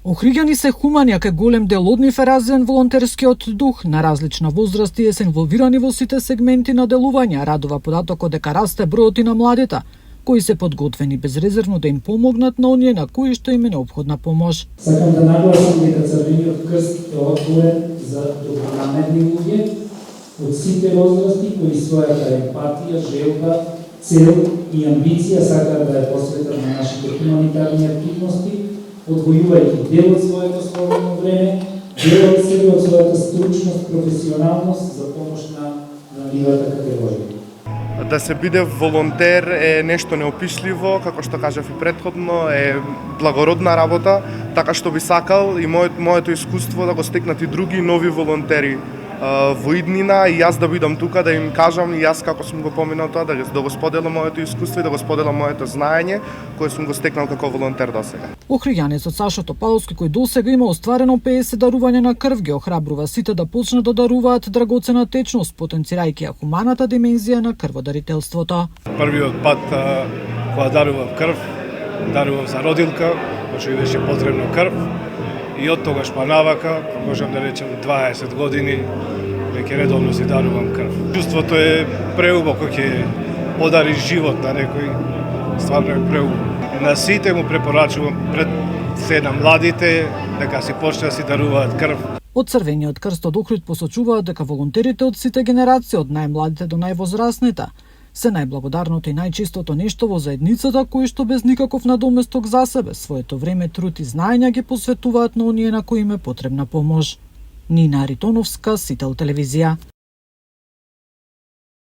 Охриѓани се хумани, а кај голем дел од нив е развиен волонтерскиот дух. На различна возраст и се инволвирани во сите сегменти на делување, радува податокот дека расте бројот и на младите, кои се подготвени безрезервно да им помогнат на оние на кои што им е неопходна помош. Сакам да нагласам дека Црвениот крст е отворен за добронамерни луѓе од сите возрасти кои својата емпатија, желба, цел и амбиција сакаат да ја посветат на нашите хуманитарни активности, одвојувајќи дел од своето слободно време, дел од себе од својата стручност, професионалност за помош на ливата категорија. Да се биде волонтер е нешто неопишливо, како што кажав и претходно, е благородна работа, така што би сакал и моето искуство да го стекнат и други нови волонтери во иднина и јас да бидам тука да им кажам и јас како сум го поминал тоа, да го споделам моето искуство и да го споделам моето знаење кое сум го стекнал како волонтер досега. Охриѓанецот Сашо Топаловски, кој досега има остварено 50 дарување на крв, ги охрабрува сите да почнат да даруваат драгоцена течност, потенцирајќи ја хуманата димензија на крводарителството. Првиот пат кога дарував крв, дарував за родилка, кој беше потребно крв. И од тогаш па навака, можам да речем 20 години, веќе редовно си дарувам крв. Чувството е преубаво кога ќе подари живот на некој, стварно е преубаво. На сите му препорачувам пред се на младите дека си почне да си даруваат крв. Од Црвениот крст од Охрид посочуваат дека волонтерите од сите генерации, од најмладите до највозрасните, се најблагодарното и најчистото нешто во заедницата, кои што без никаков надоместок за себе, своето време, труд и знаења ги посветуваат на оние на кои им е потребна помош. Нина Аритоновска, Сител телевизија.